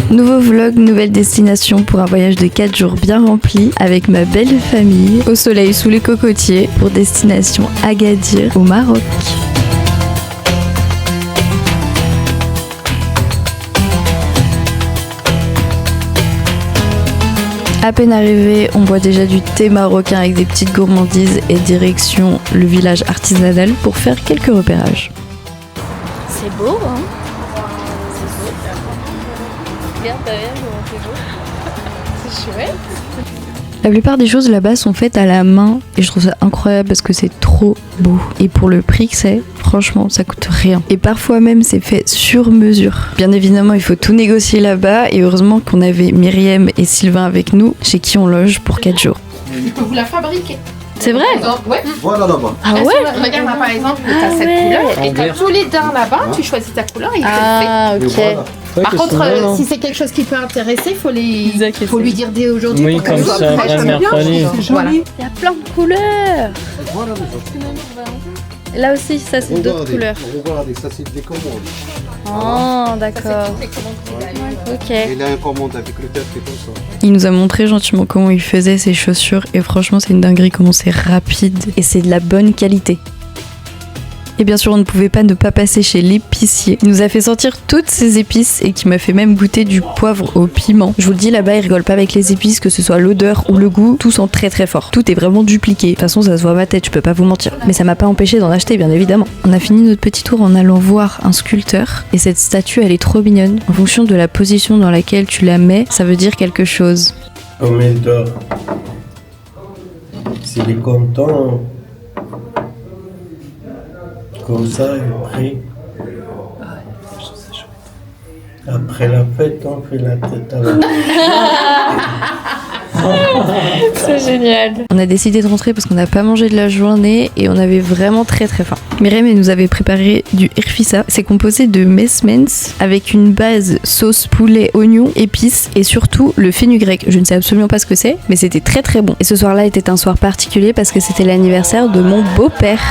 Nouveau vlog, nouvelle destination pour un voyage de 4 jours bien rempli avec ma belle famille, au soleil sous les cocotiers, pour destination Agadir au Maroc. À peine arrivé, on boit déjà du thé marocain avec des petites gourmandises et direction le village artisanal pour faire quelques repérages. C'est beau, hein? C'est beau. Regarde derrière comment c'est beau. C'est chouette. La plupart des choses là-bas sont faites à la main et je trouve ça incroyable parce que c'est trop beau. Et pour le prix que c'est, franchement, ça coûte rien. Et parfois même, c'est fait sur mesure. Bien évidemment, il faut tout négocier là-bas et heureusement qu'on avait Myriam et Sylvain avec nous, chez qui on loge pour 4 jours. Je peux vous la fabriquer. C'est vrai? Ouais. Voilà là-bas. Ah ouais? Regarde là, par exemple, tu as cette couleur et tu as tous les dards là-bas, tu choisis ta couleur et il te le fait. Ah ok. Voilà. Par contre, si c'est quelque chose qui peut intéresser, faut lui dire dès aujourd'hui. Oui, pour qu'elle comme soit ça, prête. après mercredi. Voilà. Il y a plein de couleurs. Voilà les Là aussi, ça c'est d'autres couleurs. Regardez, ça c'est des commandes. Oh, d'accord. Ok. Et là, une commande avec le tête et tout ça. Il nous a montré gentiment comment il faisait ses chaussures et franchement c'est une dinguerie comment c'est rapide et c'est de la bonne qualité. Et bien sûr on ne pouvait pas ne pas passer chez l'épicier. Il nous a fait sentir toutes ces épices et qui m'a fait même goûter du poivre au piment. Je vous le dis là-bas ils rigolent pas avec les épices, que ce soit l'odeur ou le goût, tout sent très très fort. Tout est vraiment dupliqué. De toute façon ça se voit à ma tête, je peux pas vous mentir. Mais ça m'a pas empêché d'en acheter bien évidemment. On a fini notre petit tour en allant voir un sculpteur et cette statue elle est trop mignonne. En fonction de la position dans laquelle tu la mets, ça veut dire quelque chose. Combien d'heures? S'il est content, comme ça, et après la fête, on fait la tête à la... C'est génial. On a décidé de rentrer parce qu'on n'a pas mangé de la journée et on avait vraiment très très faim. Myriam elle nous avait préparé du irfissa. C'est composé de mesmens avec une base sauce poulet, oignon, épices et surtout le fenugrec. Je ne sais absolument pas ce que c'est, mais c'était très très bon. Et ce soir-là était un soir particulier parce que c'était l'anniversaire de mon beau-père.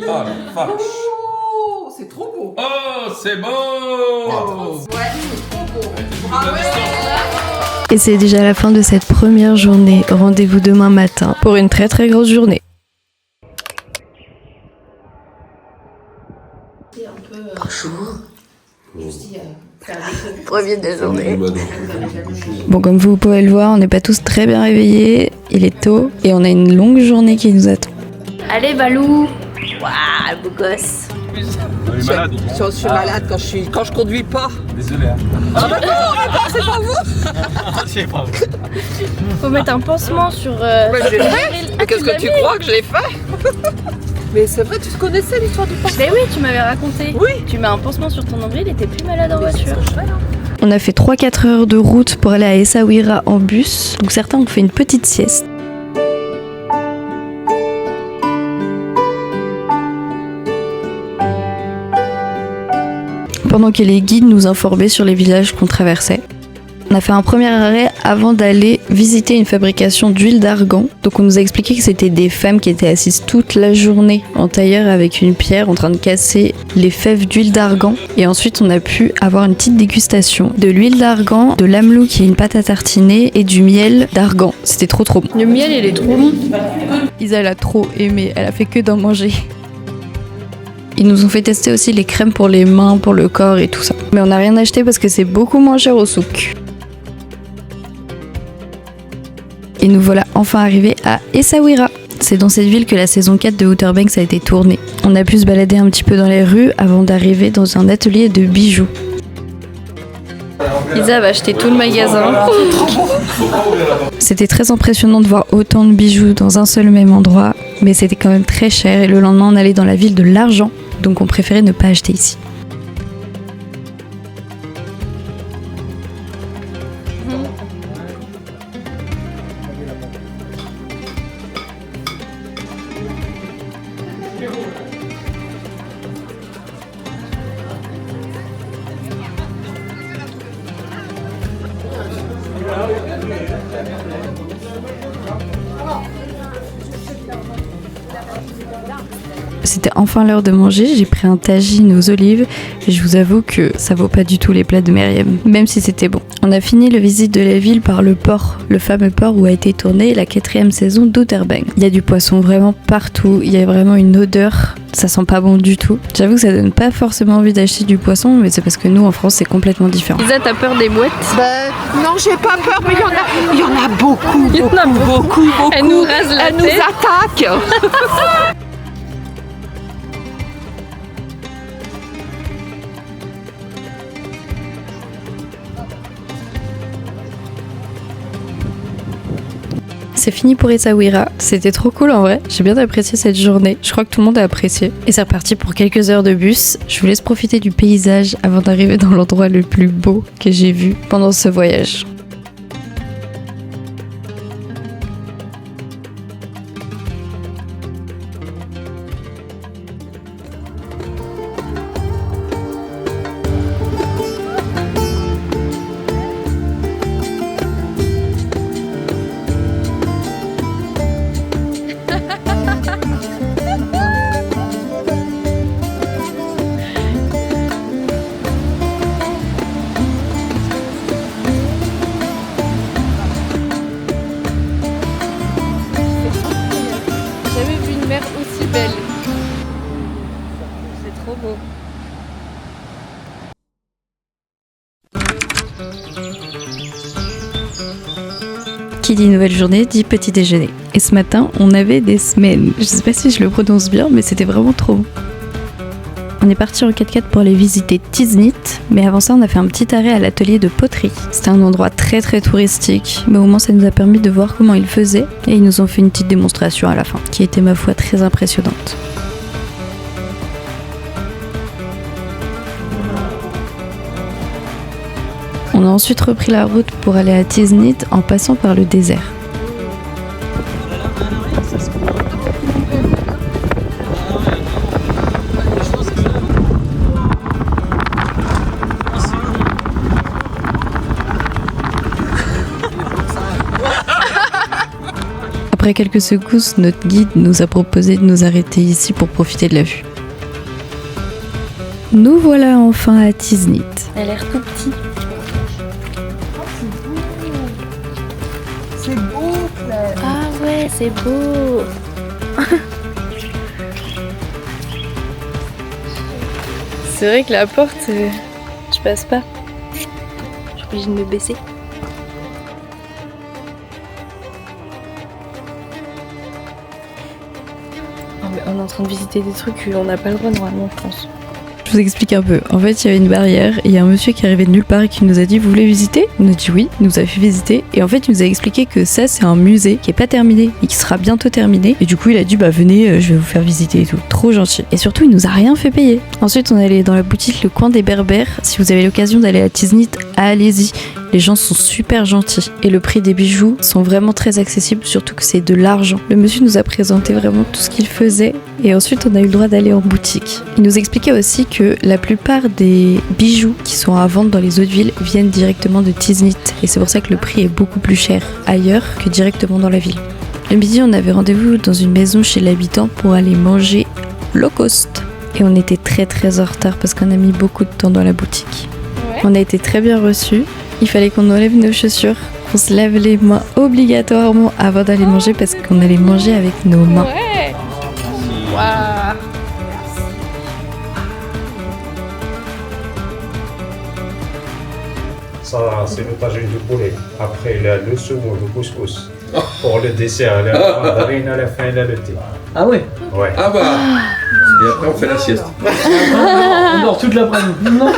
Oh la vache! Oh, c'est trop beau. Oh, c'est beau! Ouais, c'est trop beau. Et c'est déjà la fin de cette première journée. Rendez-vous demain matin pour une très très grosse journée. Premier de journée. Bon, comme vous pouvez le voir, on n'est pas tous très bien réveillés. Il est tôt et on a une longue journée qui nous attend. Allez, Balou. Waouh, beau gosse. On est malade. Je suis malade quand je conduis pas. Désolé. Ah d'accord, c'est pas vous. C'est pas vous. Faut mettre un pansement sur. Mais je l'ai fait. Mais qu'est-ce que tu crois que je l'ai fait? Mais c'est vrai, tu connaissais l'histoire du pansement? Mais oui, tu m'avais raconté. Oui. Tu mets un pansement sur ton nombril et t'es plus malade en voiture. On a fait 3-4 heures de route pour aller à Essaouira en bus. Donc certains ont fait une petite sieste. Pendant que les guides nous informaient sur les villages qu'on traversait. On a fait un premier arrêt avant d'aller visiter une fabrication d'huile d'argan. Donc on nous a expliqué que c'était des femmes qui étaient assises toute la journée en tailleur avec une pierre en train de casser les fèves d'huile d'argan. Et ensuite on a pu avoir une petite dégustation de l'huile d'argan, de l'amlou qui est une pâte à tartiner et du miel d'argan. C'était trop bon. Le miel, il est trop bon. Isa l'a trop aimé, elle a fait que d'en manger. Ils nous ont fait tester aussi les crèmes pour les mains, pour le corps et tout ça. Mais on n'a rien acheté parce que c'est beaucoup moins cher au souk. Et nous voilà enfin arrivés à Essaouira. C'est dans cette ville que la saison 4 de Outer Banks a été tournée. On a pu se balader un petit peu dans les rues avant d'arriver dans un atelier de bijoux. Isa va acheter tout le magasin. C'était très impressionnant de voir autant de bijoux dans un seul même endroit, mais c'était quand même très cher et le lendemain on allait dans la ville de l'Argent, donc on préférait ne pas acheter ici. c'était enfin l'heure de manger. J'ai pris un tagine aux olives et je vous avoue que ça vaut pas du tout les plats de Myriam, même si c'était bon. On a fini le visite de la ville par le port, le fameux port où a été tournée la 4e saison d'Outer Banks. Il y a du poisson vraiment partout, il y a vraiment une odeur, ça sent pas bon du tout. J'avoue que ça donne pas forcément envie d'acheter du poisson, mais c'est parce que nous en France c'est complètement différent. Lisa, t'as peur des mouettes? Non, j'ai pas peur, mais il y en a beaucoup. Il y en a beaucoup. Elle nous rase la Elle nous tête. attaque. C'est fini pour Essaouira, c'était trop cool en vrai, j'ai bien apprécié cette journée, je crois que tout le monde a apprécié. Et c'est reparti pour quelques heures de bus, je vous laisse profiter du paysage avant d'arriver dans l'endroit le plus beau que j'ai vu pendant ce voyage. Jamais vu une mer aussi belle. C'est trop beau. Qui dit nouvelle journée dit petit déjeuner. Et ce matin, on avait des semaines. Je sais pas si je le prononce bien, mais c'était vraiment trop bon. On est parti en 4x4 pour aller visiter Tiznit, mais avant ça on a fait un petit arrêt à l'atelier de poterie. C'était un endroit très touristique, mais au moins ça nous a permis de voir comment ils faisaient, et ils nous ont fait une petite démonstration à la fin, qui était ma foi très impressionnante. On a ensuite repris la route pour aller à Tiznit en passant par le désert. Après quelques secousses, notre guide nous a proposé de nous arrêter ici pour profiter de la vue. Nous voilà enfin à Tiznit. Elle a l'air tout petit. C'est beau, Claire. Ah ouais, c'est beau. C'est vrai que la porte, je passe pas. Je suis obligée de me baisser. Ah, mais on est en train de visiter des trucs qu'on n'a pas le droit normalement, je pense. Je vous explique un peu. En fait, il y avait une barrière et il y a un monsieur qui arrivait de nulle part et qui nous a dit « Vous voulez visiter ?» On a dit oui, il nous a fait visiter et en fait, il nous a expliqué que ça, c'est un musée qui est pas terminé et qui sera bientôt terminé. Et du coup, il a dit « Bah venez, je vais vous faire visiter et tout. » Trop gentil. Et surtout, il nous a rien fait payer. Ensuite, on est allé dans la boutique Le Coin des Berbères. Si vous avez l'occasion d'aller à Tiznit, allez-y. Les gens sont super gentils et le prix des bijoux sont vraiment très accessibles, surtout que c'est de l'argent. Le monsieur nous a présenté vraiment tout ce qu'il faisait et ensuite on a eu le droit d'aller en boutique. Il nous expliquait aussi que la plupart des bijoux qui sont à vendre dans les autres villes viennent directement de Tiznit et c'est pour ça que le prix est beaucoup plus cher ailleurs que directement dans la ville. Le midi, on avait rendez-vous dans une maison chez l'habitant pour aller manger low cost et on était très en retard parce qu'on a mis beaucoup de temps dans la boutique. Ouais. On a été très bien reçus. Il fallait qu'on enlève nos chaussures, qu'on se lave les mains obligatoirement avant d'aller manger parce qu'on allait manger avec nos mains. Ouais. Waouh. Ça, c'est le tagine du poulet. Après, il y a le semoule, le couscous. Pour le dessert, il y a la mandarine, à la fin, il y a le thé. Ah ouais. Ouais. Ah bah. Et après, on fait la sieste. On dort toute l'après-midi. Non.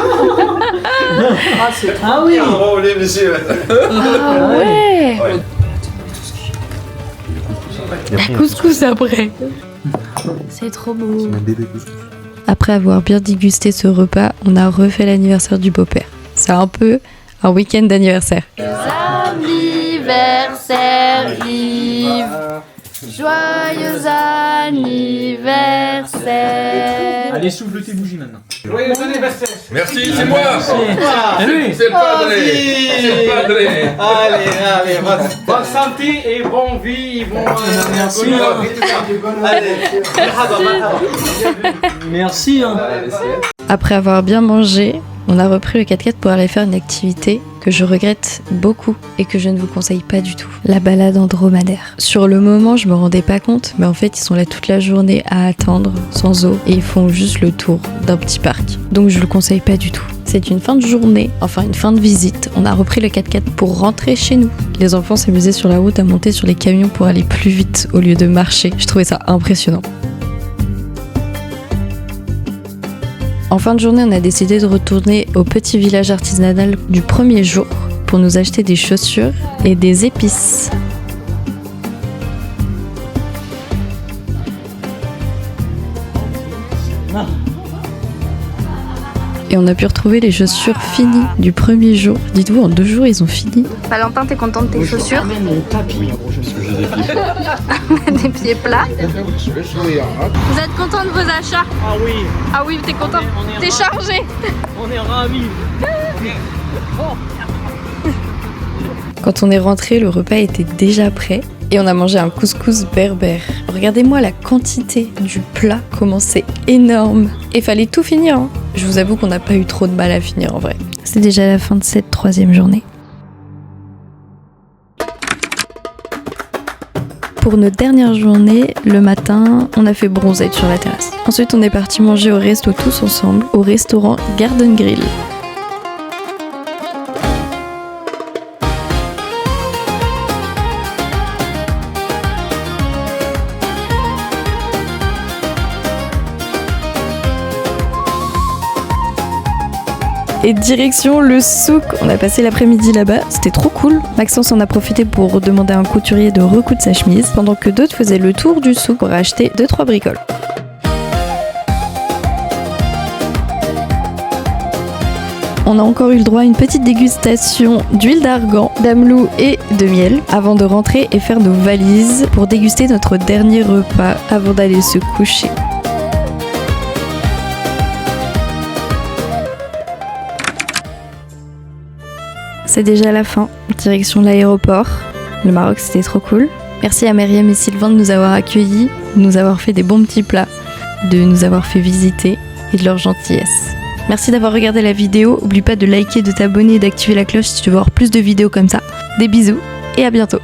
Ah oui. Enrôlé, monsieur. Ah ouais. Ouais. La couscous après. C'est trop beau. Après avoir bien dégusté ce repas, on a refait l'anniversaire du beau-père. C'est un peu un week-end d'anniversaire. Anniversaire Yves. Joyeux anniversaire. Allez, souffle tes bougies maintenant. Joyeux anniversaire. Merci, c'est moi. Allez. C'est le padre. C'est le padre. Allez, bonne santé et bonne vie. Merci. Hein. Après avoir bien mangé, on a repris le 4x4 pour aller faire une activité que je regrette beaucoup et que je ne vous conseille pas du tout. La balade en dromadaire. Sur le moment, je me rendais pas compte, mais en fait, ils sont là toute la journée à attendre, sans eau, et ils font juste le tour d'un petit parc. Donc je le conseille pas du tout. C'est une fin de journée, enfin une fin de visite. On a repris le 4x4 pour rentrer chez nous. Les enfants s'amusaient sur la route à monter sur les camions pour aller plus vite au lieu de marcher. Je trouvais ça impressionnant. En fin de journée, on a décidé de retourner au petit village artisanal du premier jour pour nous acheter des chaussures et des épices. Et on a pu retrouver les chaussures finies du premier jour. Dites-vous, en 2 jours, ils ont fini. Valentin, t'es content de tes chaussures? Des pieds plats. Vous êtes content de vos achats? Ah oui. Ah oui, t'es content? T'es chargé? On est ravis. Quand on est rentré, le repas était déjà prêt et on a mangé un couscous berbère. Regardez-moi la quantité du plat, comment c'est énorme. Et fallait tout finir, hein. Je vous avoue qu'on n'a pas eu trop de mal à finir en vrai. C'est déjà la fin de cette 3e journée. Pour notre dernière journée, le matin, on a fait bronzette sur la terrasse. Ensuite, on est parti manger au resto tous ensemble, au restaurant Garden Grill. Et direction le souk, on a passé l'après-midi là-bas, c'était trop cool. Maxence en a profité pour demander à un couturier de recoudre sa chemise, pendant que d'autres faisaient le tour du souk pour acheter 2-3 bricoles. On a encore eu le droit à une petite dégustation d'huile d'argan, d'amelou et de miel, avant de rentrer et faire nos valises pour déguster notre dernier repas avant d'aller se coucher. C'est déjà la fin, direction l'aéroport. Le Maroc, c'était trop cool. Merci à Myriam et Sylvain de nous avoir accueillis, de nous avoir fait des bons petits plats, de nous avoir fait visiter et de leur gentillesse. Merci d'avoir regardé la vidéo. N'oublie pas de liker, de t'abonner et d'activer la cloche si tu veux voir plus de vidéos comme ça. Des bisous et à bientôt.